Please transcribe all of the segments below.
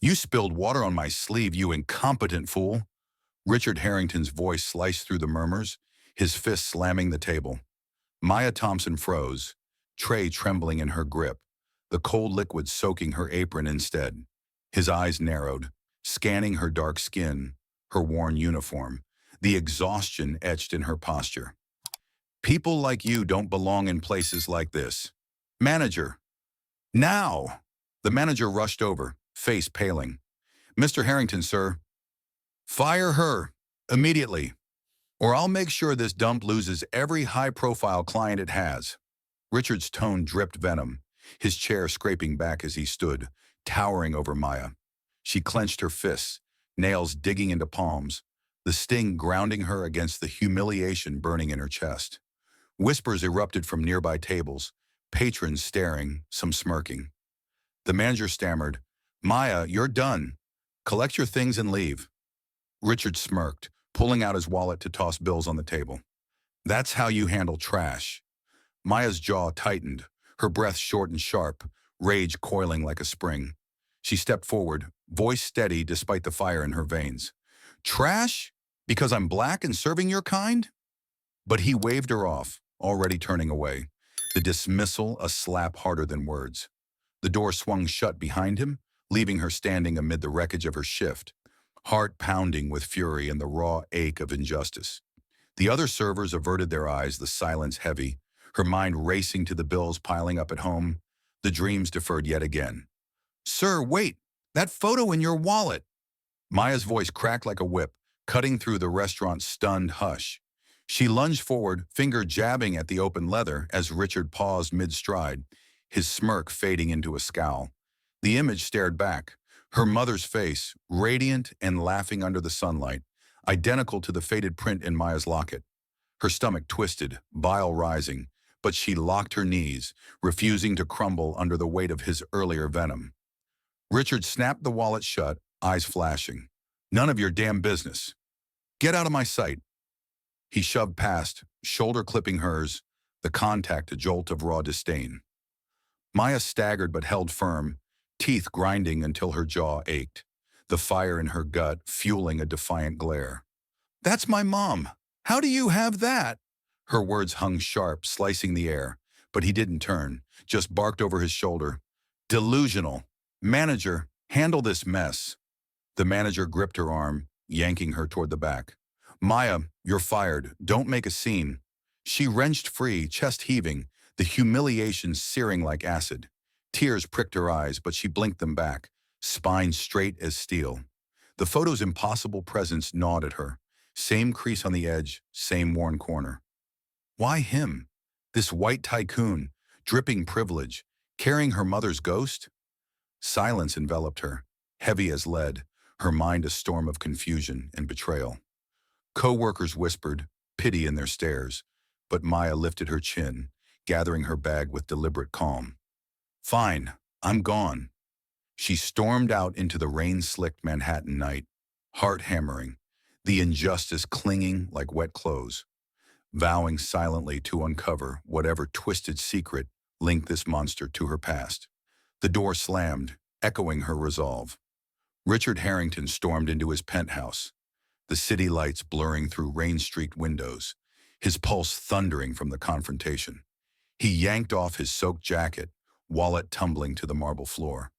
You spilled water on my sleeve, you incompetent fool. Richard Harrington's voice sliced through the murmurs, his fist slamming the table. Maya Thompson froze, tray trembling in her grip, the cold liquid soaking her apron instead. His eyes narrowed, scanning her dark skin, her worn uniform, the exhaustion etched in her posture. People like you don't belong in places like this. Manager. Now! The manager rushed over, face paling. Mr. Harrington, sir. Fire her. Immediately. Or I'll make sure this dump loses every high-profile client it has. Richard's tone dripped venom, his chair scraping back as he stood, towering over Maya. She clenched her fists, nails digging into palms, the sting grounding her against the humiliation burning in her chest. Whispers erupted from nearby tables, patrons staring, some smirking. The manager stammered, Maya, you're done. Collect your things and leave. Richard smirked, pulling out his wallet to toss bills on the table. That's how you handle trash. Maya's jaw tightened, her breath short and sharp, rage coiling like a spring. She stepped forward, voice steady despite the fire in her veins. Trash? Because I'm black and serving your kind? But he waved her off, already turning away, the dismissal a slap harder than words. The door swung shut behind him, leaving her standing amid the wreckage of her shift, heart pounding with fury and the raw ache of injustice. The other servers averted their eyes, the silence heavy, her mind racing to the bills piling up at home, the dreams deferred yet again. Sir, wait! That photo in your wallet! Maya's voice cracked like a whip, cutting through the restaurant's stunned hush. She lunged forward, finger jabbing at the open leather as Richard paused mid-stride, his smirk fading into a scowl. The image stared back, her mother's face, radiant and laughing under the sunlight, identical to the faded print in Maya's locket. Her stomach twisted, bile rising, but she locked her knees, refusing to crumble under the weight of his earlier venom. Richard snapped the wallet shut, eyes flashing. None of your damn business. Get out of my sight. He shoved past, shoulder clipping hers, the contact a jolt of raw disdain. Maya staggered but held firm, teeth grinding until her jaw ached, the fire in her gut fueling a defiant glare. That's my mom. How do you have that? Her words hung sharp, slicing the air, but he didn't turn, just barked over his shoulder. Delusional. Manager, handle this mess. The manager gripped her arm, yanking her toward the back. Maya, you're fired. Don't make a scene. She wrenched free, chest heaving, the humiliation searing like acid. Tears pricked her eyes, but she blinked them back, spine straight as steel. The photo's impossible presence gnawed at her. Same crease on the edge, same worn corner. Why him? This white tycoon, dripping privilege, carrying her mother's ghost? Silence enveloped her, heavy as lead, her mind a storm of confusion and betrayal. Co-workers whispered, pity in their stares, but Maya lifted her chin, gathering her bag with deliberate calm. Fine, I'm gone. She stormed out into the rain-slicked Manhattan night, heart hammering, the injustice clinging like wet clothes, vowing silently to uncover whatever twisted secret linked this monster to her past. The door slammed, echoing her resolve. Richard Harrington stormed into his penthouse, the city lights blurring through rain-streaked windows, his pulse thundering from the confrontation. He yanked off his soaked jacket, wallet tumbling to the marble floor.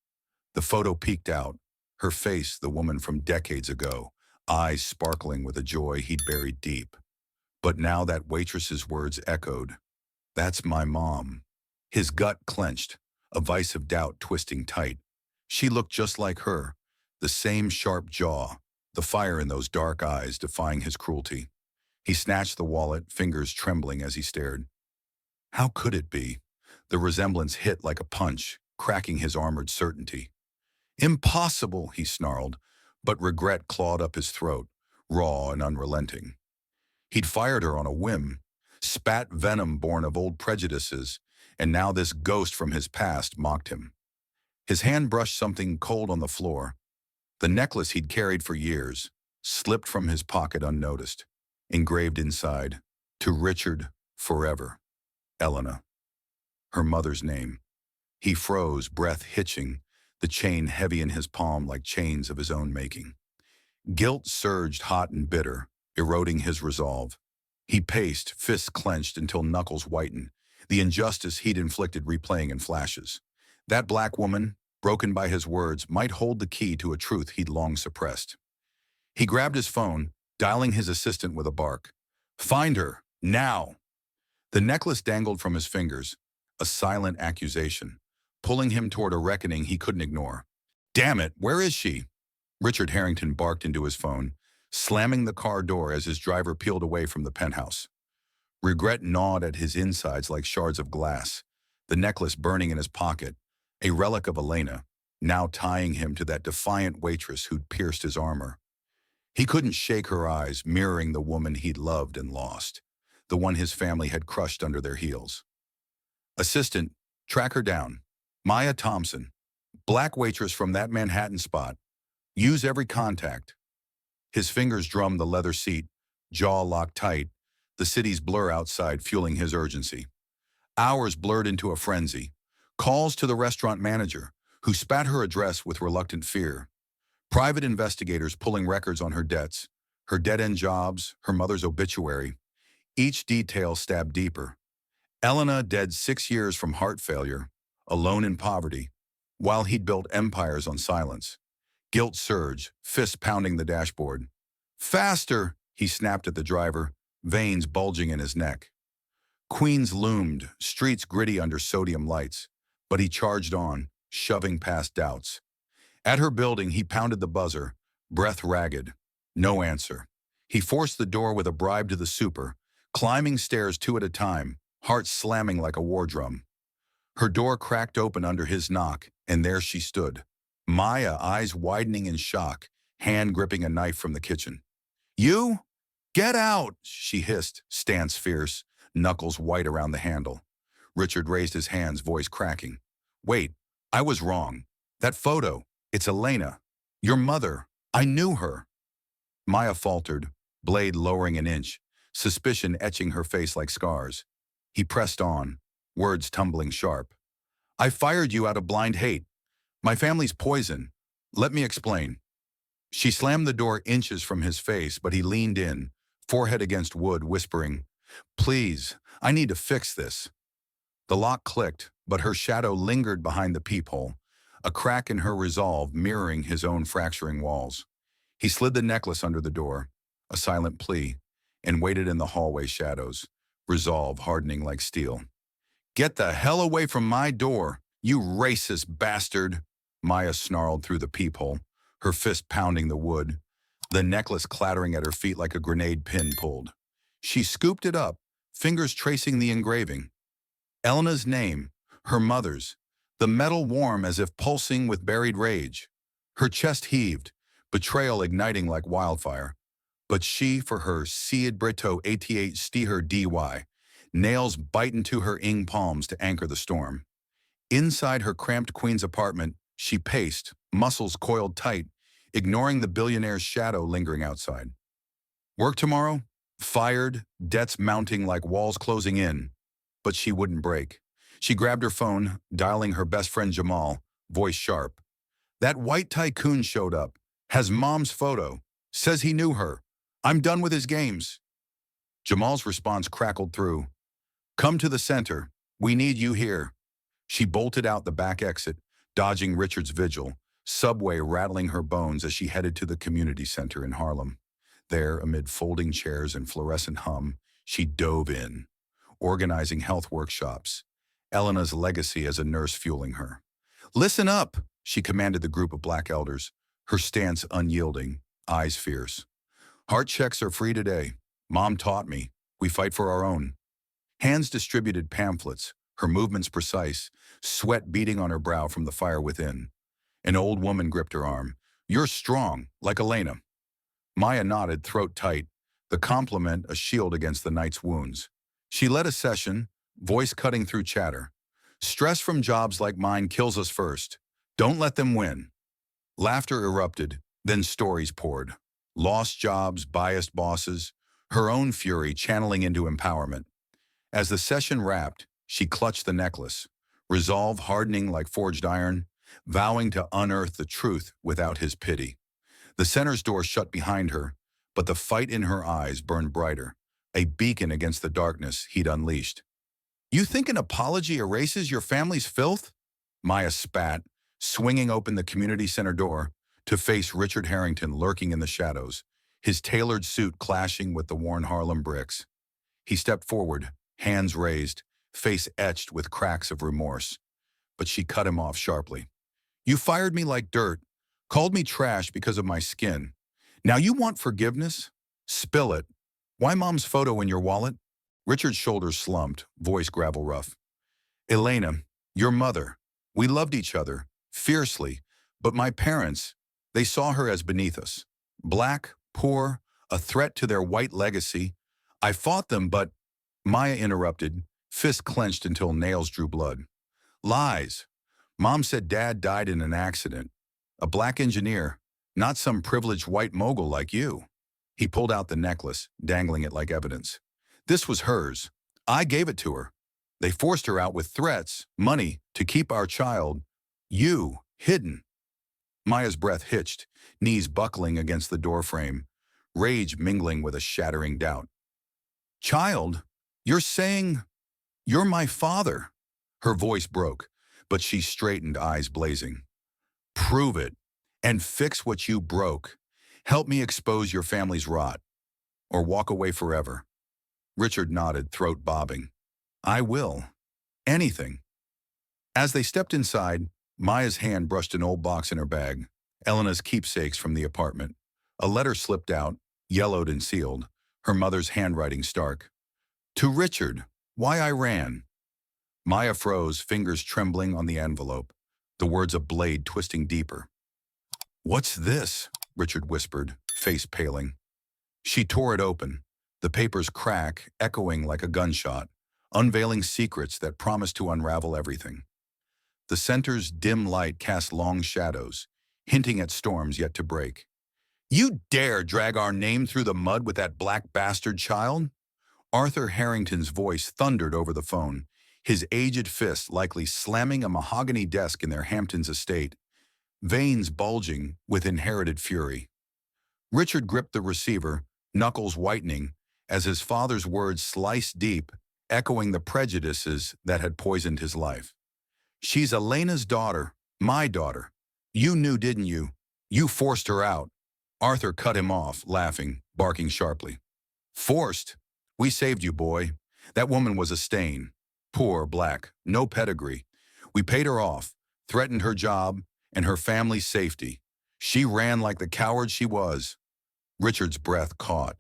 The photo peeked out, her face the woman from decades ago, eyes sparkling with a joy he'd buried deep. But now that waitress's words echoed. That's my mom. His gut clenched, a vice of doubt twisting tight. She looked just like her, the same sharp jaw, the fire in those dark eyes defying his cruelty. He snatched the wallet, fingers trembling as he stared. How could it be? The resemblance hit like a punch, cracking his armored certainty. Impossible, he snarled, but regret clawed up his throat, raw and unrelenting. He'd fired her on a whim, spat venom born of old prejudices, and now this ghost from his past mocked him. His hand brushed something cold on the floor. The necklace he'd carried for years slipped from his pocket unnoticed, engraved inside, to Richard, forever. Elena. Her mother's name. He froze, breath hitching, the chain heavy in his palm like chains of his own making. Guilt surged hot and bitter, eroding his resolve. He paced, fists clenched until knuckles whitened, the injustice he'd inflicted replaying in flashes. That black woman, broken by his words, might hold the key to a truth he'd long suppressed. He grabbed his phone, dialing his assistant with a bark. "Find her, now!" The necklace dangled from his fingers, a silent accusation, pulling him toward a reckoning he couldn't ignore. "Damn it, where is she?" Richard Harrington barked into his phone, slamming the car door as his driver peeled away from the penthouse. Regret gnawed at his insides like shards of glass, the necklace burning in his pocket, a relic of Elena, now tying him to that defiant waitress who'd pierced his armor. He couldn't shake her eyes, mirroring the woman he'd loved and lost, the one his family had crushed under their heels. "Assistant, track her down. Maya Thompson, black waitress from that Manhattan spot. Use every contact." His fingers drummed the leather seat, jaw locked tight, the city's blur outside fueling his urgency. Hours blurred into a frenzy. Calls to the restaurant manager, who spat her address with reluctant fear. Private investigators pulling records on her debts, her dead-end jobs, her mother's obituary. Each detail stabbed deeper. Elena dead 6 years from heart failure, alone in poverty, while he'd built empires on silence. Guilt surged, fists pounding the dashboard. "Faster!" he snapped at the driver, veins bulging in his neck. Queens loomed, streets gritty under sodium lights, but he charged on, shoving past doubts. At her building, he pounded the buzzer, breath ragged. No answer. He forced the door with a bribe to the super, climbing stairs 2 at a time, heart slamming like a war drum. Her door cracked open under his knock, and there she stood. Maya, eyes widening in shock, hand gripping a knife from the kitchen. "You? Get out!" she hissed, stance fierce, knuckles white around the handle. Richard raised his hands, voice cracking. "Wait, I was wrong. That photo, it's Elena. Your mother. I knew her." Maya faltered, blade lowering an inch, suspicion etching her face like scars. He pressed on, words tumbling sharp. "I fired you out of blind hate. My family's poison. Let me explain." She slammed the door inches from his face, but he leaned in, forehead against wood, whispering, "Please, I need to fix this." The lock clicked, but her shadow lingered behind the peephole, a crack in her resolve mirroring his own fracturing walls. He slid the necklace under the door, a silent plea, and waited in the hallway shadows, resolve hardening like steel. "Get the hell away from my door, you racist bastard!" Maya snarled through the peephole, her fist pounding the wood, the necklace clattering at her feet like a grenade pin pulled. She scooped it up, fingers tracing the engraving. Elena's name, her mother's, the metal warm as if pulsing with buried rage. Her chest heaved, betrayal igniting like wildfire. But she, for her, Seed Brito 88 Stiher DY, nails bite into her ing palms to anchor the storm. Inside her cramped queen's apartment, she paced, muscles coiled tight, ignoring the billionaire's shadow lingering outside. Work tomorrow? Fired, debts mounting like walls closing in. But she wouldn't break. She grabbed her phone, dialing her best friend Jamal, voice sharp. "That white tycoon showed up, has mom's photo, says he knew her. I'm done with his games." Jamal's response crackled through. "Come to the center. We need you here." She bolted out the back exit, dodging Richard's vigil, subway rattling her bones as she headed to the community center in Harlem. There, amid folding chairs and fluorescent hum, she dove in, organizing health workshops, Elena's legacy as a nurse fueling her. "Listen up," she commanded the group of black elders, her stance unyielding, eyes fierce. "Heart checks are free today. Mom taught me. We fight for our own." Hands distributed pamphlets, her movements precise, sweat beading on her brow from the fire within. An old woman gripped her arm. "You're strong, like Elena." Maya nodded, throat tight, the compliment a shield against the night's wounds. She led a session, voice cutting through chatter. "Stress from jobs like mine kills us first. Don't let them win." Laughter erupted, then stories poured. Lost jobs, biased bosses, her own fury channeling into empowerment. As the session wrapped, she clutched the necklace, resolve hardening like forged iron, vowing to unearth the truth without his pity. The center's door shut behind her, but the fight in her eyes burned brighter, a beacon against the darkness he'd unleashed. You think an apology erases your family's filth? Maya spat, swinging open the community center door to face Richard Harrington lurking in the shadows, his tailored suit clashing with the worn Harlem bricks. He stepped forward, hands raised, face etched with cracks of remorse. But she cut him off sharply. You fired me like dirt, called me trash because of my skin. Now you want forgiveness? Spill it. Why Mom's photo in your wallet? Richard's shoulders slumped, voice gravel rough. Elena, your mother. We loved each other, fiercely, but my parents, they saw her as beneath us. Black, poor, a threat to their white legacy. I fought them, but... Maya interrupted, fist clenched until nails drew blood. Lies. Mom said Dad died in an accident. A black engineer, not some privileged white mogul like you. He pulled out the necklace, dangling it like evidence. This was hers. I gave it to her. They forced her out with threats, money, to keep our child, you, hidden. Maya's breath hitched, knees buckling against the doorframe, rage mingling with a shattering doubt. Child, you're saying you're my father. Her voice broke, but she straightened, eyes blazing. Prove it, and fix what you broke. Help me expose your family's rot, or walk away forever. Richard nodded, throat bobbing. I will. Anything. As they stepped inside, Maya's hand brushed an old box in her bag, Elena's keepsakes from the apartment. A letter slipped out, yellowed and sealed, her mother's handwriting stark. To Richard, why I ran. Maya froze, fingers trembling on the envelope, the words a blade twisting deeper. What's this? Richard whispered, face paling. She tore it open, the paper's crack echoing like a gunshot, unveiling secrets that promised to unravel everything. The center's dim light cast long shadows, hinting at storms yet to break. You dare drag our name through the mud with that black bastard child? Arthur Harrington's voice thundered over the phone, his aged fist likely slamming a mahogany desk in their Hamptons estate, veins bulging with inherited fury. Richard gripped the receiver, knuckles whitening, as his father's words sliced deep, echoing the prejudices that had poisoned his life. She's Elena's daughter, my daughter. You knew, didn't you? You forced her out. Arthur cut him off, laughing, barking sharply. Forced? We saved you, boy. That woman was a stain. Poor, black, no pedigree. We paid her off, threatened her job and her family's safety. She ran like the coward she was. Richard's breath caught,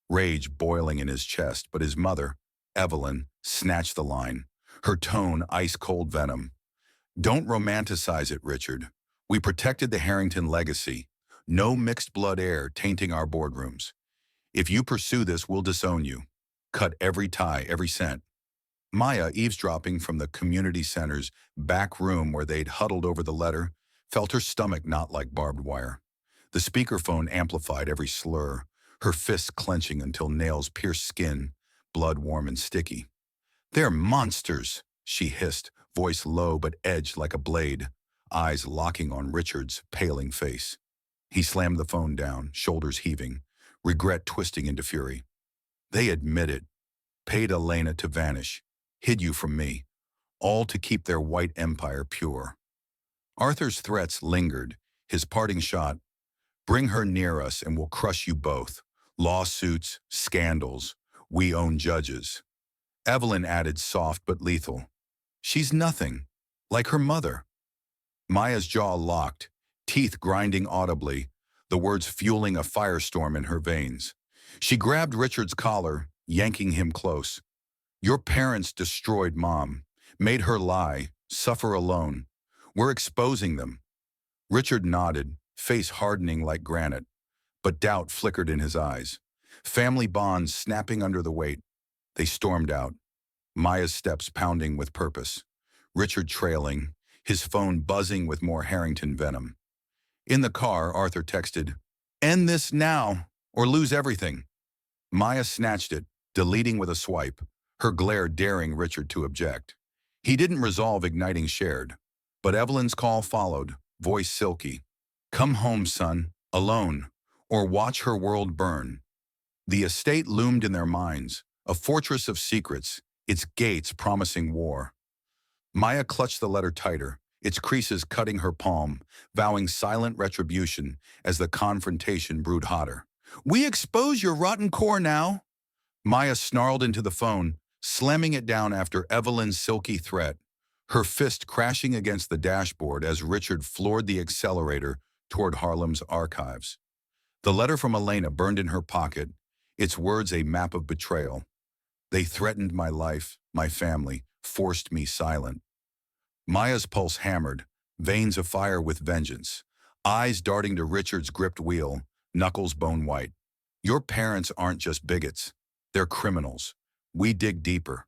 rage boiling in his chest, but his mother, Evelyn, snatched the line, her tone ice-cold venom. Don't romanticize it, Richard. We protected the Harrington legacy. No mixed blood heir tainting our boardrooms. If you pursue this, we'll disown you. Cut every tie, every cent. Maya, eavesdropping from the community center's back room where they'd huddled over the letter, felt her stomach knot like barbed wire. The speakerphone amplified every slur, her fists clenching until nails pierced skin, blood warm and sticky. They're monsters, she hissed, voice low but edged like a blade, eyes locking on Richard's paling face. He slammed the phone down, shoulders heaving, regret twisting into fury. They admit it, paid Elena to vanish, hid you from me, all to keep their white empire pure. Arthur's threats lingered, his parting shot, bring her near us and we'll crush you both. Lawsuits, scandals, we own judges. Evelyn added soft but lethal. She's nothing, like her mother. Maya's jaw locked, teeth grinding audibly, the words fueling a firestorm in her veins. She grabbed Richard's collar, yanking him close. Your parents destroyed Mom, made her lie, suffer alone. We're exposing them. Richard nodded, face hardening like granite, but doubt flickered in his eyes. Family bonds snapping under the weight. They stormed out, Maya's steps pounding with purpose. Richard trailing, his phone buzzing with more Harrington venom. In the car, Arthur texted, "End this now, or lose everything." Maya snatched it, deleting with a swipe, her glare daring Richard to object. He didn't resolve igniting shared, But Evelyn's call followed, voice silky. Come home, son, alone, or watch her world burn. The estate loomed in their minds, a fortress of secrets, its gates promising war. Maya clutched the letter tighter, its creases cutting her palm, vowing silent retribution as the confrontation brewed hotter. We expose your rotten core now. Maya snarled into the phone, slamming it down after Evelyn's silky threat, her fist crashing against the dashboard as Richard floored the accelerator toward Harlem's archives. The letter from Elena burned in her pocket, its words a map of betrayal. They threatened my life, my family, forced me silent. Maya's pulse hammered, veins afire with vengeance, eyes darting to Richard's gripped wheel, knuckles bone white. Your parents aren't just bigots. They're criminals. We dig deeper.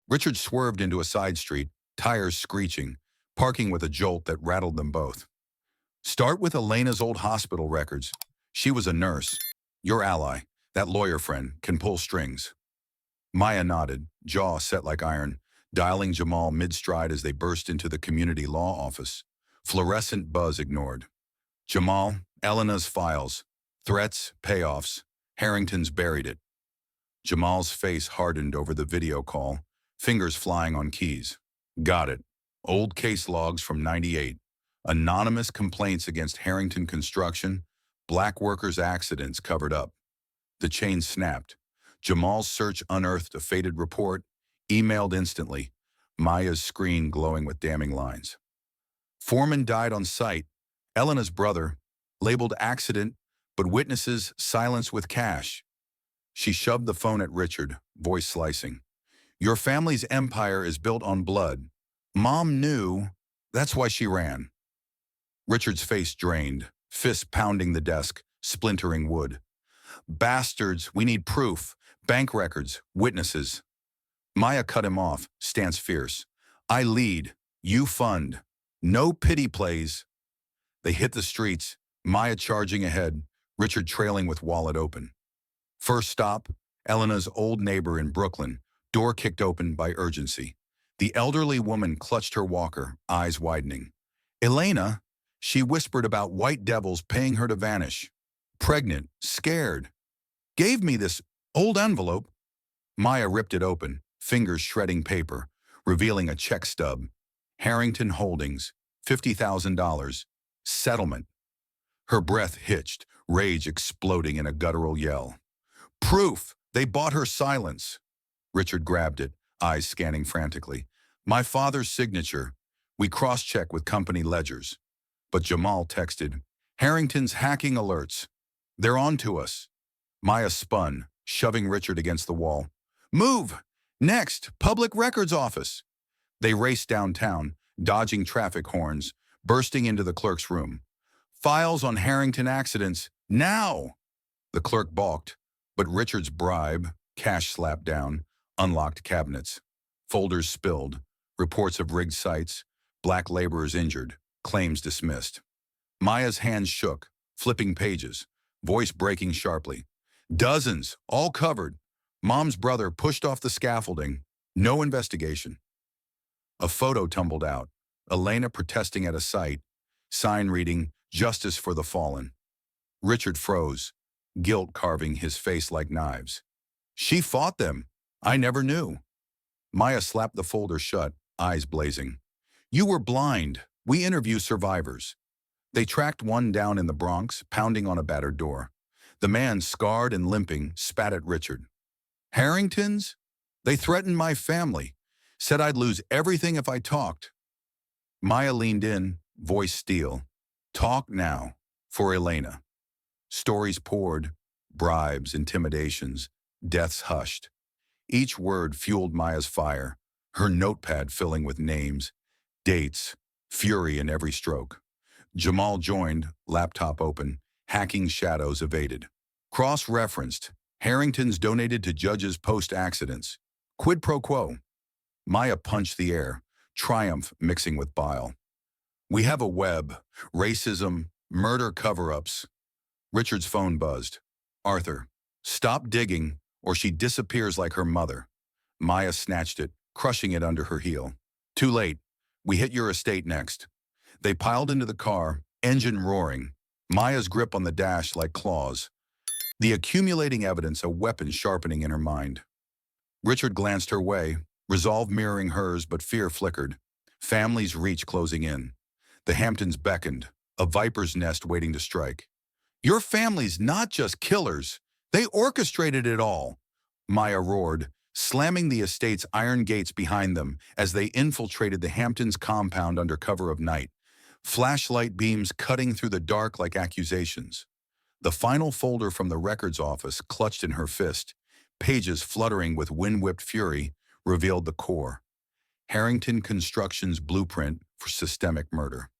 Richard swerved into a side street, tires screeching, parking with a jolt that rattled them both. Start with Elena's old hospital records. She was a nurse. Your ally, that lawyer friend, can pull strings. Maya nodded, jaw set like iron, dialing Jamal mid-stride as they burst into the community law office. Fluorescent buzz ignored. Jamal, Elena's files. Threats, payoffs. Harrington's buried it. Jamal's face hardened over the video call, fingers flying on keys. Got it. Old case logs from '98. Anonymous complaints against Harrington Construction. Black workers' accidents covered up. The chain snapped. Jamal's search unearthed a faded report, emailed instantly, Maya's screen glowing with damning lines. Foreman died on site. Elena's brother, labeled accident, but witnesses silenced with cash. She shoved the phone at Richard, voice slicing. Your family's empire is built on blood. Mom knew, that's why she ran. Richard's face drained, fists pounding the desk, splintering wood. Bastards, we need proof. Bank records, witnesses. Maya cut him off, stance fierce. I lead, you fund. No pity plays. They hit the streets, Maya charging ahead, Richard trailing with wallet open. First stop, Elena's old neighbor in Brooklyn, door kicked open by urgency. The elderly woman clutched her walker, eyes widening. Elena, she whispered about white devils paying her to vanish. Pregnant, scared. Gave me this old envelope. Maya ripped it open, fingers shredding paper, revealing a check stub. Harrington Holdings, $50,000. Settlement. Her breath hitched, rage exploding in a guttural yell. Proof! They bought her silence. Richard grabbed it, eyes scanning frantically. My father's signature. We cross-check with company ledgers. But Jamal texted, Harrington's hacking alerts. They're on to us. Maya spun, shoving Richard against the wall. Move! Next, Public Records Office. They raced downtown, dodging traffic horns, bursting into the clerk's room. Files on Harrington accidents, now! The clerk balked, but Richard's bribe, cash slapped down, unlocked cabinets. Folders spilled, reports of rigged sites, black laborers injured, claims dismissed. Maya's hands shook, flipping pages, voice breaking sharply. Dozens, all covered. Mom's brother pushed off the scaffolding. No investigation. A photo tumbled out. Elena protesting at a site. Sign reading, Justice for the Fallen. Richard froze, guilt carving his face like knives. She fought them. I never knew. Maya slapped the folder shut, eyes blazing. You were blind. We interview survivors. They tracked one down in the Bronx, pounding on a battered door. The man, scarred and limping, spat at Richard. Harringtons? They threatened my family. Said I'd lose everything if I talked. Maya leaned in, voice steel. Talk now, for Elena. Stories poured, bribes, intimidations, deaths hushed. Each word fueled Maya's fire, her notepad filling with names, dates, fury in every stroke. Jamal joined, laptop open, hacking shadows evaded. Cross-referenced, Harrington's donated to judges post-accidents. Quid pro quo. Maya punched the air, triumph mixing with bile. We have a web, racism, murder cover-ups. Richard's phone buzzed. Arthur, stop digging, or she disappears like her mother. Maya snatched it, crushing it under her heel. Too late. We hit your estate next. They piled into the car, engine roaring, Maya's grip on the dash like claws, the accumulating evidence a weapon sharpening in her mind. Richard glanced her way, resolve mirroring hers, but fear flickered. Family's reach closing in. The Hamptons beckoned, a viper's nest waiting to strike. Your family's not just killers. They orchestrated it all, Maya roared, slamming the estate's iron gates behind them as they infiltrated the Hamptons' compound under cover of night, flashlight beams cutting through the dark like accusations. The final folder from the records office, clutched in her fist, pages fluttering with wind-whipped fury, revealed the core. Harrington Construction's blueprint for systemic murder.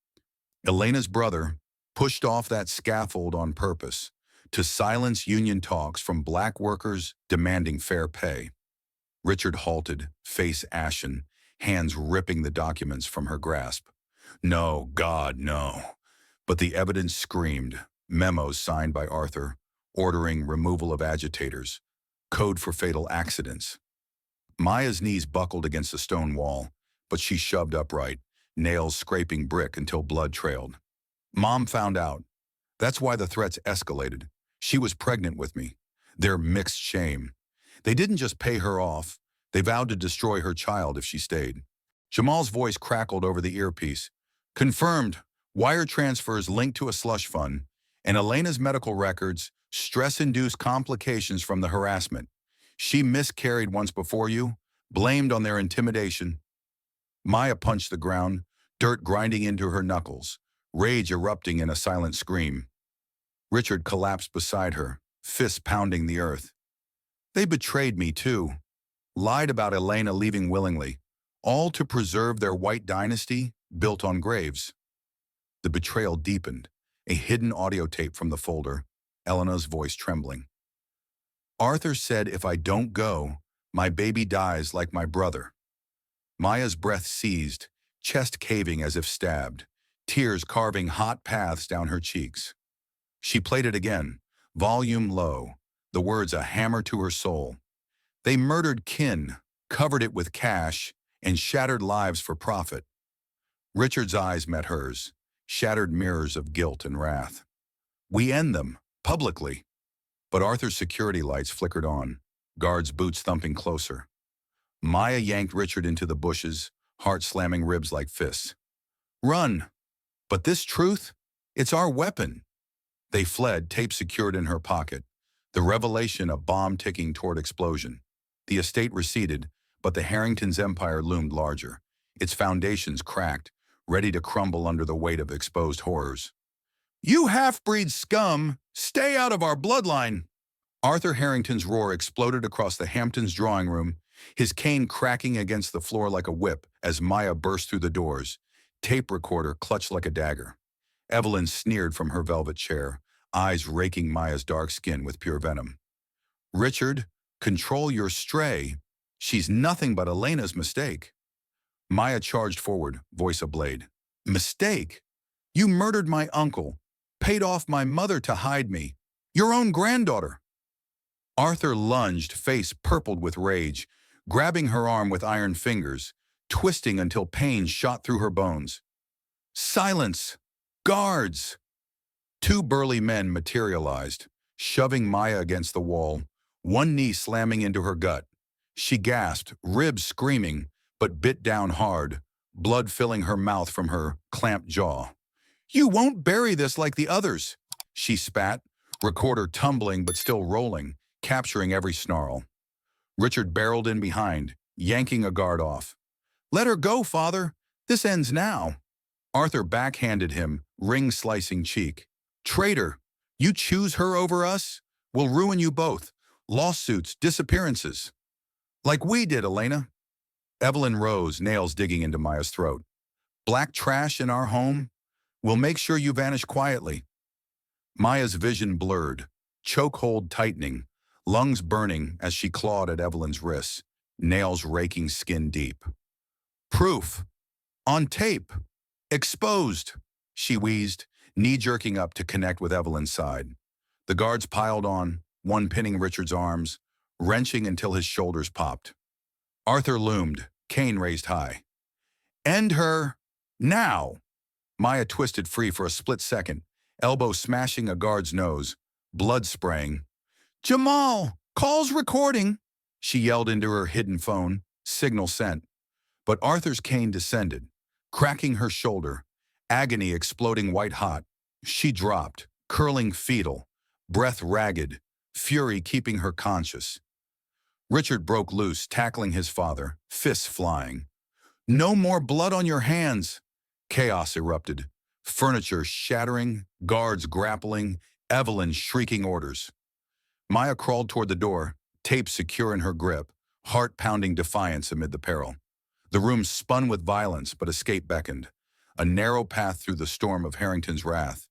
Elena's brother pushed off that scaffold on purpose to silence union talks from black workers demanding fair pay. Richard halted, face ashen, hands ripping the documents from her grasp. No, God, no. But the evidence screamed, memos signed by Arthur, ordering removal of agitators, code for fatal accidents. Maya's knees buckled against a stone wall, but she shoved upright, nails scraping brick until blood trailed. Mom found out. That's why the threats escalated. She was pregnant with me. Their mixed shame. They didn't just pay her off. They vowed to destroy her child if she stayed. Jamal's voice crackled over the earpiece. Confirmed. Wire transfers linked to a slush fund. And Elena's medical records, stress-induced complications from the harassment. She miscarried once before you, blamed on their intimidation. Maya punched the ground, dirt grinding into her knuckles, rage erupting in a silent scream. Richard collapsed beside her, fists pounding the earth. They betrayed me too. Lied about Elena leaving willingly, all to preserve their white dynasty built on graves. The betrayal deepened, a hidden audio tape from the folder, Elena's voice trembling. Arthur said if I don't go, my baby dies like my brother. Maya's breath seized, chest caving as if stabbed, tears carving hot paths down her cheeks. She played it again, volume low, the words a hammer to her soul. They murdered kin, covered it with cash, and shattered lives for profit. Richard's eyes met hers, shattered mirrors of guilt and wrath. We end them, publicly. But Arthur's security lights flickered on, guards' boots thumping closer. Maya yanked Richard into the bushes, heart slamming ribs like fists. Run! But this truth? It's our weapon. They fled, tape secured in her pocket, the revelation a bomb ticking toward explosion. The estate receded, but the Harringtons' empire loomed larger, its foundations cracked, ready to crumble under the weight of exposed horrors. You half-breed scum! Stay out of our bloodline! Arthur Harrington's roar exploded across the Hamptons' drawing room, his cane cracking against the floor like a whip as Maya burst through the doors, tape recorder clutched like a dagger. Evelyn sneered from her velvet chair, eyes raking Maya's dark skin with pure venom. Richard, control your stray. She's nothing but Elena's mistake. Maya charged forward, voice ablade. Mistake? You murdered my uncle, paid off my mother to hide me. Your own granddaughter. Arthur lunged, face purpled with rage, grabbing her arm with iron fingers, twisting until pain shot through her bones. Silence! Guards! Two burly men materialized, shoving Maya against the wall, one knee slamming into her gut. She gasped, ribs screaming, but bit down hard, blood filling her mouth from her clamped jaw. You won't bury this like the others, she spat, recorder tumbling but still rolling, capturing every snarl. Richard barreled in behind, yanking a guard off. Let her go, father. This ends now. Arthur backhanded him, ring-slicing cheek. Traitor, you choose her over us? We'll ruin you both. Lawsuits, disappearances. Like we did, Elena. Evelyn rose, nails digging into Maya's throat. Black trash in our home? We'll make sure you vanish quietly. Maya's vision blurred, chokehold tightening, lungs burning as she clawed at Evelyn's wrists, nails raking skin deep. Proof. On tape. Exposed, she wheezed, knee jerking up to connect with Evelyn's side. The guards piled on, one pinning Richard's arms, wrenching until his shoulders popped. Arthur loomed, cane raised high. End her, now! Maya twisted free for a split second, elbow smashing a guard's nose, blood spraying. "Jamal, call's recording," she yelled into her hidden phone, signal sent. But Arthur's cane descended, cracking her shoulder, agony exploding white hot. She dropped, curling fetal, breath ragged, fury keeping her conscious. Richard broke loose, tackling his father, fists flying. "No more blood on your hands!" Chaos erupted, furniture shattering, guards grappling, Evelyn shrieking orders. Maya crawled toward the door, tape secure in her grip, heart-pounding defiance amid the peril. The room spun with violence, but escape beckoned, a narrow path through the storm of Harrington's wrath.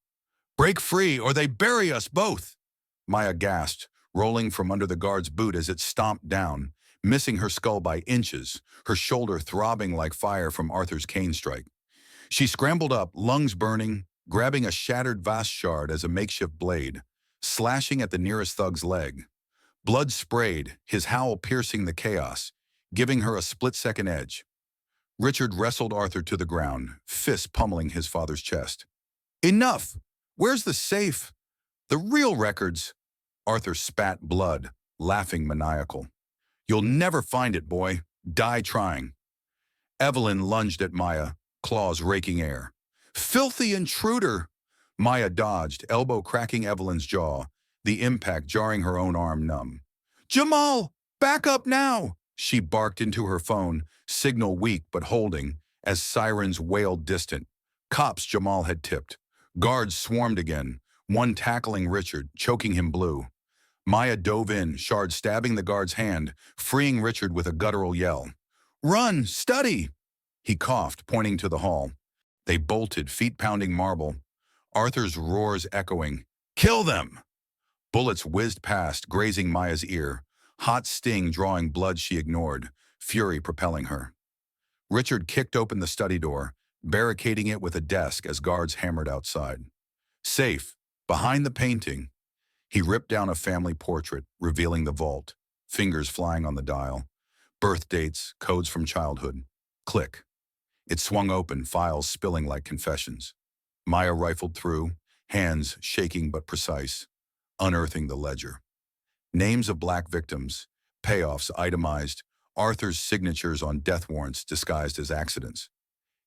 "Break free, or they bury us both!" Maya gasped, rolling from under the guard's boot as it stomped down, missing her skull by inches, her shoulder throbbing like fire from Arthur's cane strike. She scrambled up, lungs burning, grabbing a shattered vase shard as a makeshift blade, slashing at the nearest thug's leg. Blood sprayed, his howl piercing the chaos, giving her a split-second edge. Richard wrestled Arthur to the ground, fists pummeling his father's chest. "Enough! Where's the safe? The real records!" Arthur spat blood, laughing maniacal. "You'll never find it, boy. Die trying." Evelyn lunged at Maya, claws raking air. "Filthy intruder!" Maya dodged, elbow cracking Evelyn's jaw, the impact jarring her own arm numb. "Jamal, back up now!" She barked into her phone, signal weak but holding, as sirens wailed distant. Cops Jamal had tipped. Guards swarmed again, one tackling Richard, choking him blue. Maya dove in, shard stabbing the guard's hand, freeing Richard with a guttural yell. "Run! Study!" He coughed, pointing to the hall. They bolted, feet pounding marble. Arthur's roars echoing. "Kill them!" Bullets whizzed past, grazing Maya's ear, hot sting drawing blood she ignored, fury propelling her. Richard kicked open the study door, barricading it with a desk as guards hammered outside. Safe, behind the painting. He ripped down a family portrait, revealing the vault, fingers flying on the dial. Birth dates, codes from childhood. Click. It swung open, files spilling like confessions. Maya rifled through, hands shaking but precise, unearthing the ledger. Names of black victims, payoffs itemized, Arthur's signatures on death warrants disguised as accidents.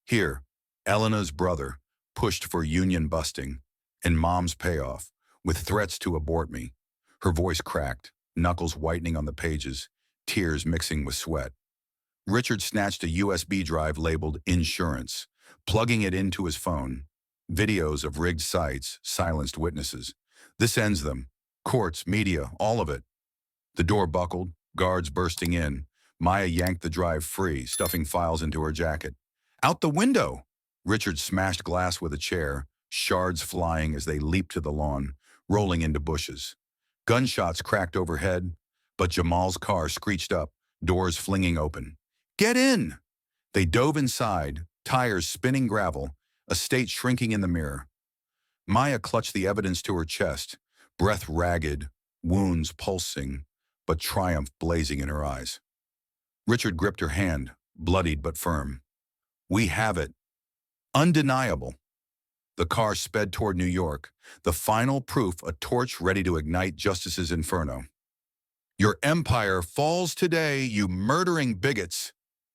Here, Elena's brother, pushed for union busting, and Mom's payoff, with threats to abort me. Her voice cracked, knuckles whitening on the pages, tears mixing with sweat. Richard snatched a USB drive labeled Insurance, plugging it into his phone. Videos of rigged sites, silenced witnesses. This ends them. Courts, media, all of it. The door buckled, guards bursting in. Maya yanked the drive free, stuffing files into her jacket. "Out the window!" Richard smashed glass with a chair, shards flying as they leaped to the lawn, rolling into bushes. Gunshots cracked overhead, but Jamal's car screeched up, doors flinging open. "Get in!" They dove inside, tires spinning gravel, estate shrinking in the mirror. Maya clutched the evidence to her chest, breath ragged, wounds pulsing, but triumph blazing in her eyes. Richard gripped her hand, bloodied but firm. "We have it. Undeniable." The car sped toward New York, the final proof a torch ready to ignite justice's inferno. "Your empire falls today, you murdering bigots!"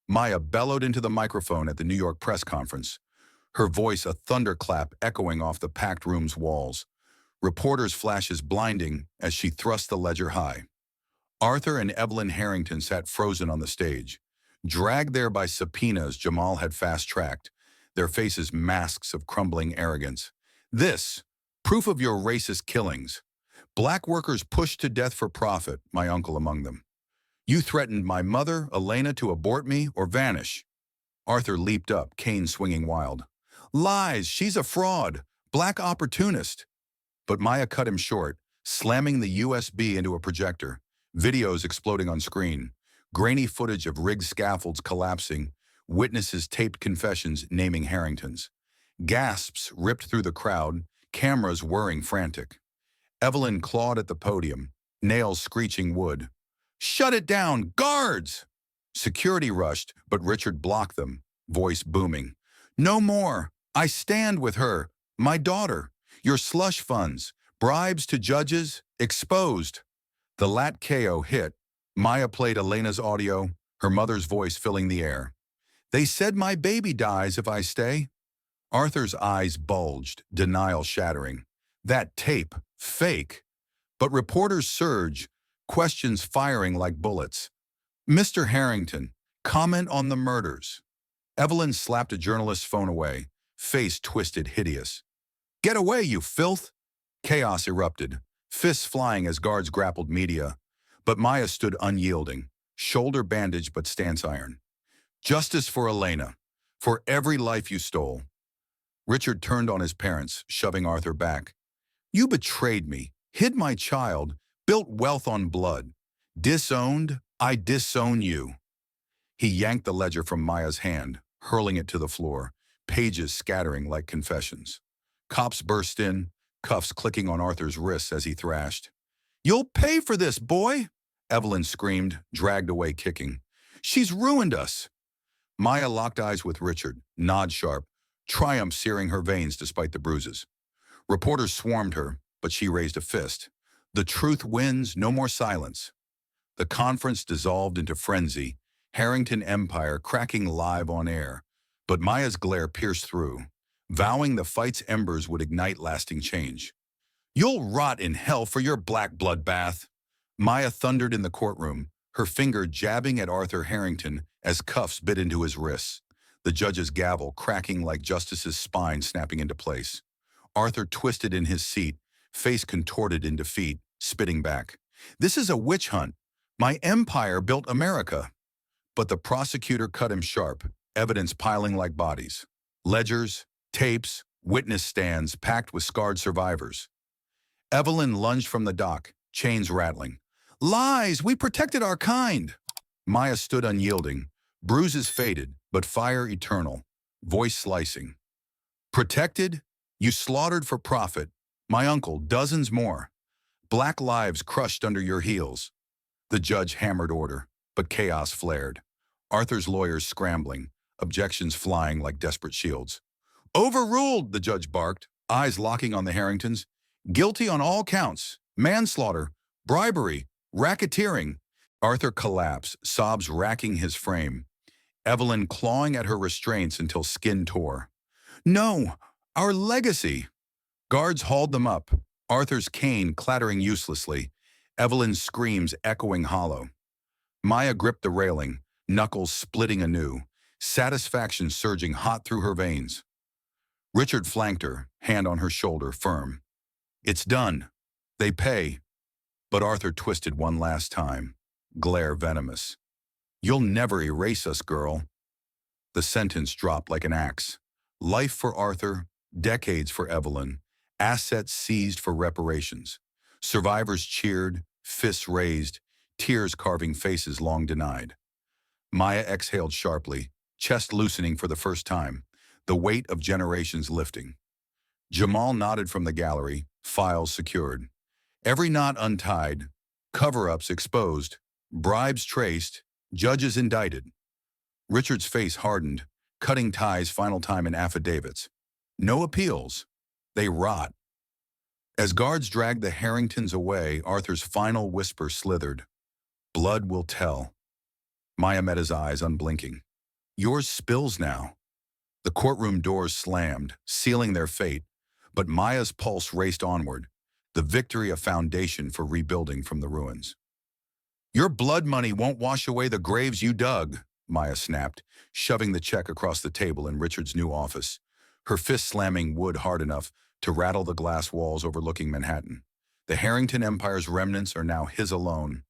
Maya bellowed into the microphone at the New York press conference, her voice a thunderclap echoing off the packed room's walls. Reporters' flashes blinding as she thrust the ledger high. Arthur and Evelyn Harrington sat frozen on the stage, dragged there by subpoenas Jamal had fast-tracked, their faces masks of crumbling arrogance. "This, proof of your racist killings. Black workers pushed to death for profit, my uncle among them. You threatened my mother, Elena, to abort me or vanish." Arthur leaped up, cane swinging wild. "Lies, she's a fraud, black opportunist." But Maya cut him short, slamming the USB into a projector, videos exploding on screen, grainy footage of rigged scaffolds collapsing, witnesses taped confessions naming Harrington's. Gasps ripped through the crowd, cameras whirring frantic. Evelyn clawed at the podium, nails screeching wood. "Shut it down! Guards!" Security rushed, but Richard blocked them, voice booming. "No more! I stand with her, my daughter. Your slush funds, bribes to judges, exposed. The lat KO hit. Maya played Elena's audio, her mother's voice filling the air. They said my baby dies if I stay. Arthur's eyes bulged, denial shattering. That tape, fake. But reporters surge, questions firing like bullets. Mr. Harrington, comment on the murders. Evelyn slapped a journalist's phone away, face twisted hideous. Get away, you filth! Chaos erupted, fists flying as guards grappled media. But Maya stood unyielding, shoulder bandaged but stance iron. Justice for Elena, for every life you stole. Richard turned on his parents, shoving Arthur back. You betrayed me, hid my child, built wealth on blood. Disowned, I disown you. He yanked the ledger from Maya's hand, hurling it to the floor, pages scattering like confessions. Cops burst in, cuffs clicking on Arthur's wrists as he thrashed. You'll pay for this, boy! Evelyn screamed, dragged away kicking. She's ruined us! Maya locked eyes with Richard, nod sharp, triumph searing her veins despite the bruises. Reporters swarmed her, but she raised a fist. The truth wins, no more silence. The conference dissolved into frenzy, Harrington Empire cracking live on air. But Maya's glare pierced through, vowing the fight's embers would ignite lasting change. You'll rot in hell for your black bloodbath. Maya thundered in the courtroom, her finger jabbing at Arthur Harrington as cuffs bit into his wrists, the judge's gavel cracking like Justice's spine snapping into place. Arthur twisted in his seat, face contorted in defeat, spitting back. This is a witch hunt. My empire built America. But the prosecutor cut him sharp, evidence piling like bodies. Ledgers, tapes, witness stands packed with scarred survivors. Evelyn lunged from the dock, chains rattling. Lies! We protected our kind! Maya stood unyielding, bruises faded, but fire eternal, voice slicing. Protected? You slaughtered for profit. My uncle, dozens more. Black lives crushed under your heels. The judge hammered order, but chaos flared. Arthur's lawyers scrambling, objections flying like desperate shields. Overruled, the judge barked, eyes locking on the Harringtons. Guilty on all counts. Manslaughter, bribery, racketeering. Arthur collapsed, sobs racking his frame. Evelyn clawing at her restraints until skin tore. No, our legacy. Guards hauled them up, Arthur's cane clattering uselessly, Evelyn's screams echoing hollow. Maya gripped the railing, knuckles splitting anew, satisfaction surging hot through her veins. Richard flanked her, hand on her shoulder, firm. It's done. They pay. But Arthur twisted one last time, glare venomous. You'll never erase us, girl. The sentence dropped like an axe. Life for Arthur, decades for Evelyn, assets seized for reparations. Survivors cheered, fists raised, tears carving faces long denied. Maya exhaled sharply, chest loosening for the first time, the weight of generations lifting. Jamal nodded from the gallery, files secured. Every knot untied, cover-ups exposed, bribes traced, judges indicted. Richard's face hardened, cutting ties final time in affidavits. No appeals. They rot. As guards dragged the Harringtons away, Arthur's final whisper slithered. Blood will tell. Maya met his eyes, unblinking. Yours spills now. The courtroom doors slammed, sealing their fate, but Maya's pulse raced onward, the victory a foundation for rebuilding from the ruins. Your blood money won't wash away the graves you dug, Maya snapped, shoving the check across the table in Richard's new office, her fist slamming wood hard enough to rattle the glass walls overlooking Manhattan. The Harrington Empire's remnants are now his alone,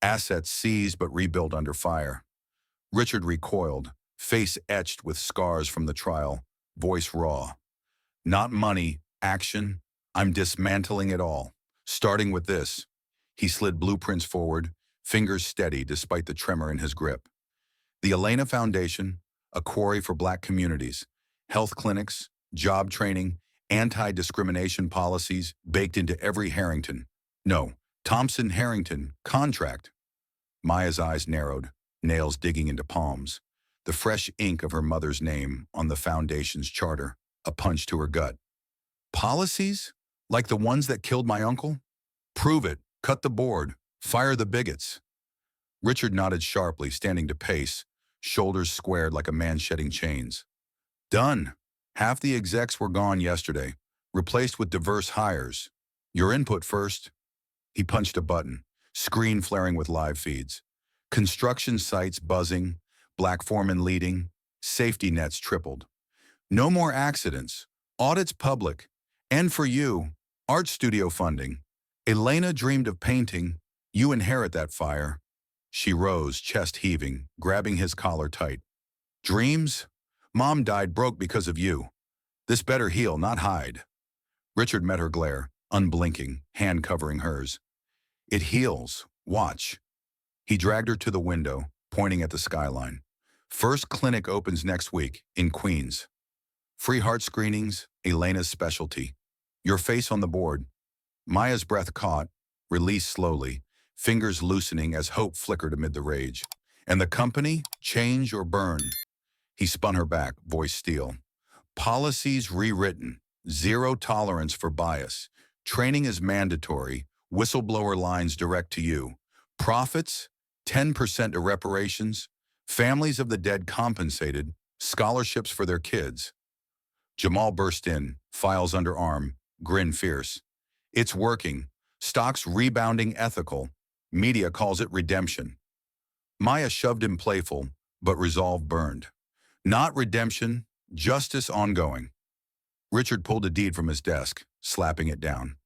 assets seized but rebuilt under fire. Richard recoiled, face etched with scars from the trial, voice raw. Not money, action. I'm dismantling it all. Starting with this. He slid blueprints forward, fingers steady despite the tremor in his grip. The Elena Foundation, a quarry for Black communities, health clinics, job training, anti-discrimination policies baked into every Harrington. No, Thompson Harrington contract. Maya's eyes narrowed, nails digging into palms. The fresh ink of her mother's name on the foundation's charter. a punch to her gut. Policies? Like the ones that killed my uncle? Prove it, cut the board, fire the bigots. Richard nodded sharply, standing to pace, shoulders squared like a man shedding chains. Done. Half the execs were gone yesterday, replaced with diverse hires. Your input first. He punched a button, screen flaring with live feeds. Construction sites buzzing, black foreman leading, safety nets tripled. No more accidents, audits public, and for you, art studio funding. Elena dreamed of painting, you inherit that fire. She rose, chest heaving, grabbing his collar tight. Dreams? Mom died broke because of you. This better heal, not hide. Richard met her glare, unblinking, hand covering hers. It heals. Watch. He dragged her to the window, pointing at the skyline. First clinic opens next week, in Queens. Free heart screenings, Elena's specialty. Your face on the board. Maya's breath caught, released slowly, fingers loosening as hope flickered amid the rage. And the company? Change or burn. He spun her back, voice steel. Policies rewritten. Zero tolerance for bias. Training is mandatory. Whistleblower lines direct to you. Profits? 10% of reparations. Families of the dead compensated. Scholarships for their kids. Jamal burst in, files under arm, grin fierce. It's working. Stocks rebounding ethical. Media calls it redemption. Maya shoved him playful, but resolve burned. Not redemption, justice ongoing. Richard pulled a deed from his desk, slapping it down.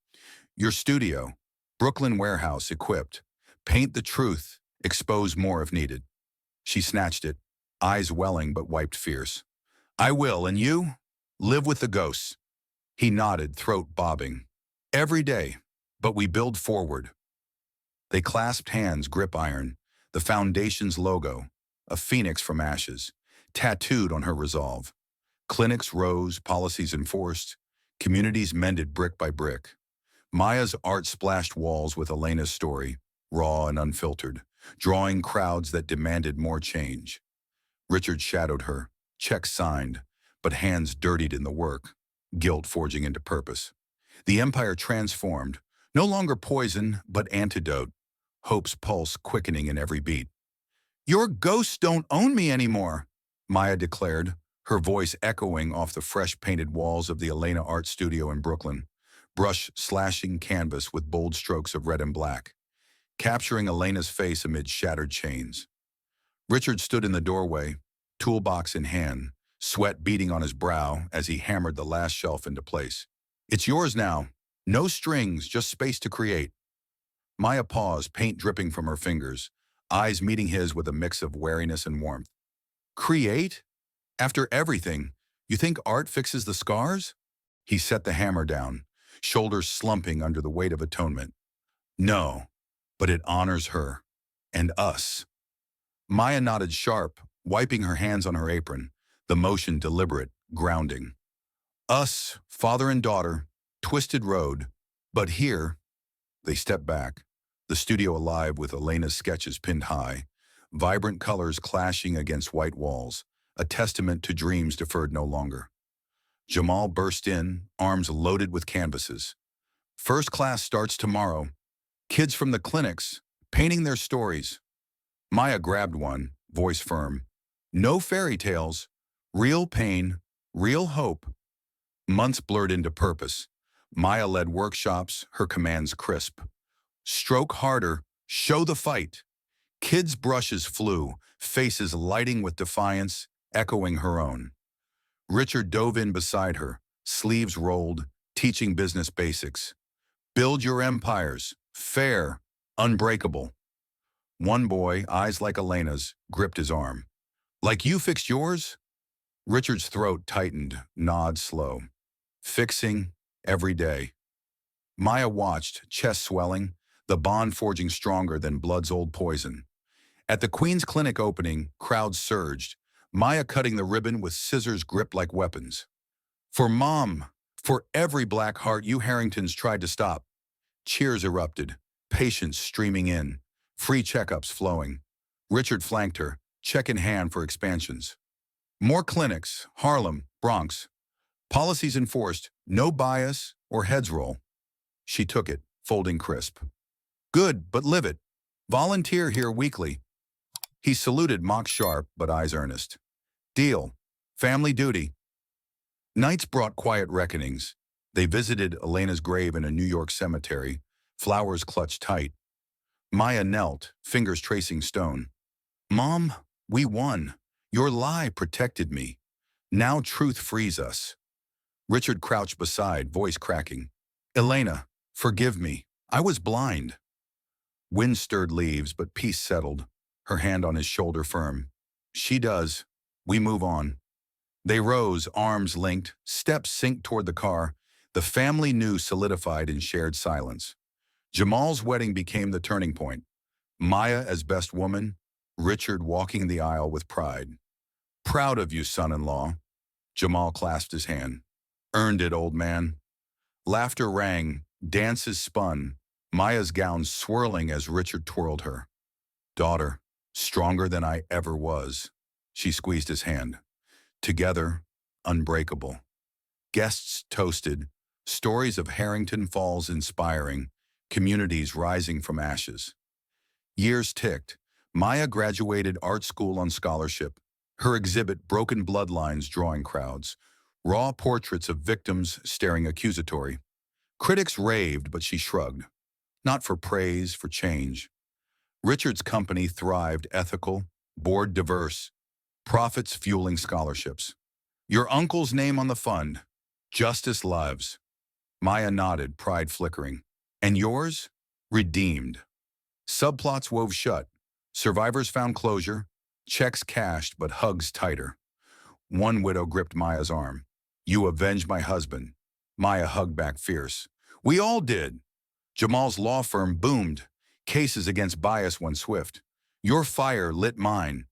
Your studio, Brooklyn warehouse equipped. Paint the truth, expose more if needed. She snatched it, eyes welling but wiped fierce. I will, and you? Live with the ghosts. He nodded, throat bobbing. Every day, but we build forward. They clasped hands, grip iron, the foundation's logo, a phoenix from ashes, tattooed on her resolve. Clinics rose, policies enforced, communities mended brick by brick. Maya's art splashed walls with Elena's story, raw and unfiltered, drawing crowds that demanded more change. Richard shadowed her, checks signed, but hands dirtied in the work, guilt forging into purpose. The empire transformed, no longer poison, but antidote, hope's pulse quickening in every beat. Your ghosts don't own me anymore, Maya declared, her voice echoing off the fresh-painted walls of the Elena Art Studio in Brooklyn, brush slashing canvas with bold strokes of red and black, capturing Elena's face amid shattered chains. Richard stood in the doorway, toolbox in hand, sweat beading on his brow as he hammered the last shelf into place. It's yours now. No strings, just space to create. Maya paused, paint dripping from her fingers, eyes meeting his with a mix of wariness and warmth. Create? After everything, you think art fixes the scars? He set the hammer down, shoulders slumping under the weight of atonement. No, but it honors her. And us. Maya nodded sharp, wiping her hands on her apron, the motion deliberate, grounding. Us, father and daughter, twisted road, but here, they stepped back, the studio alive with Elena's sketches pinned high, vibrant colors clashing against white walls, a testament to dreams deferred no longer. Jamal burst in, arms loaded with canvases. First class starts tomorrow. Kids from the clinics, painting their stories. Maya grabbed one, voice firm. No fairy tales. Real pain, real hope. Months blurred into purpose. Maya led workshops, her commands crisp. Stroke harder, show the fight. Kids' brushes flew, faces lighting with defiance, echoing her own. Richard dove in beside her, sleeves rolled, teaching business basics. Build your empires, fair, unbreakable. One boy, eyes like Elena's, gripped his arm. Like you fixed yours? Richard's throat tightened, nod slow. Fixing, every day. Maya watched, chest swelling, the bond forging stronger than blood's old poison. At the Queen's Clinic opening, crowds surged, Maya cutting the ribbon with scissors gripped like weapons. For Mom, for every black heart you Harringtons tried to stop. Cheers erupted, patients streaming in, free checkups flowing. Richard flanked her, check in hand for expansions. More clinics, Harlem, Bronx. Policies enforced, no bias or heads roll. She took it, folding crisp. Good, but live it. Volunteer here weekly. He saluted mock sharp, but eyes earnest. Deal. Family duty. Nights brought quiet reckonings. They visited Elena's grave in a New York cemetery, flowers clutched tight. Maya knelt, fingers tracing stone. Mom, we won. Your lie protected me. Now truth frees us. Richard crouched beside, voice cracking. Elena, forgive me. I was blind. Wind stirred leaves, but peace settled, her hand on his shoulder firm. She does. We move on. They rose, arms linked, steps synced toward the car. The family knew solidified in shared silence. Jamal's wedding became the turning point. Maya as best woman, Richard walking the aisle with pride. Proud of you, son-in-law. Jamal clasped his hand. Earned it, old man. Laughter rang, dances spun, Maya's gown swirling as Richard twirled her. Daughter, stronger than I ever was. She squeezed his hand. Together, unbreakable. Guests toasted, stories of Harrington Falls inspiring, communities rising from ashes. Years ticked. Maya graduated art school on scholarship. Her exhibit Broken Bloodlines drawing crowds. Raw portraits of victims staring accusatory. Critics raved, but she shrugged. Not for praise, for change. Richard's company thrived ethical, board diverse, profits fueling scholarships. Your uncle's name on the fund. Justice lives. Maya nodded, pride flickering. And yours? Redeemed. Subplots wove shut. Survivors found closure. Checks cashed, but hugs tighter. One widow gripped Maya's arm. You avenged my husband. Maya hugged back fierce. We all did. Jamal's law firm boomed. Cases against bias went swift. Your fire lit mine.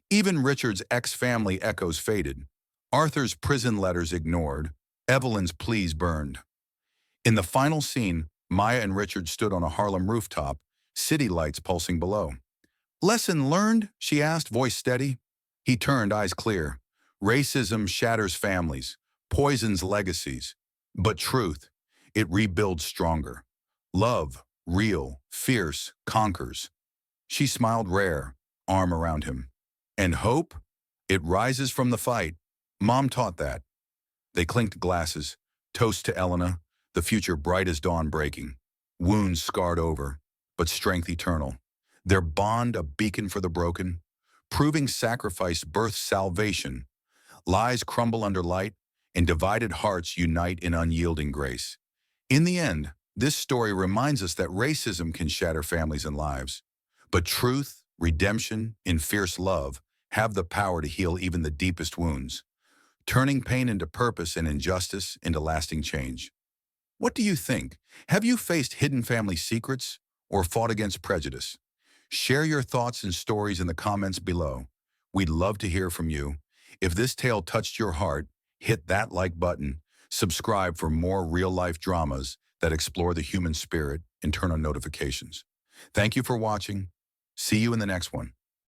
Even Richard's ex-family echoes faded. Arthur's prison letters ignored. Evelyn's pleas burned. In the final scene, Maya and Richard stood on a Harlem rooftop, city lights pulsing below. Lesson learned? She asked, voice steady. He turned, eyes clear. Racism shatters families, poisons legacies. But truth, it rebuilds stronger. Love, real, fierce, conquers. She smiled rare, arm around him. And hope? It rises from the fight. Mom taught that. They clinked glasses, toast to Elena, the future bright as dawn breaking. Wounds scarred over, but strength eternal. Their bond a beacon for the broken, proving sacrifice births salvation. Lies crumble under light, and divided hearts unite in unyielding grace. In the end, this story reminds us that racism can shatter families and lives. But truth, redemption, and fierce love have the power to heal even the deepest wounds, turning pain into purpose and injustice into lasting change. What do you think? Have you faced hidden family secrets or fought against prejudice? Share your thoughts and stories in the comments below. We'd love to hear from you. If this tale touched your heart, hit that like button. Subscribe for more real-life dramas that explore the human spirit and turn on notifications. Thank you for watching. See you in the next one.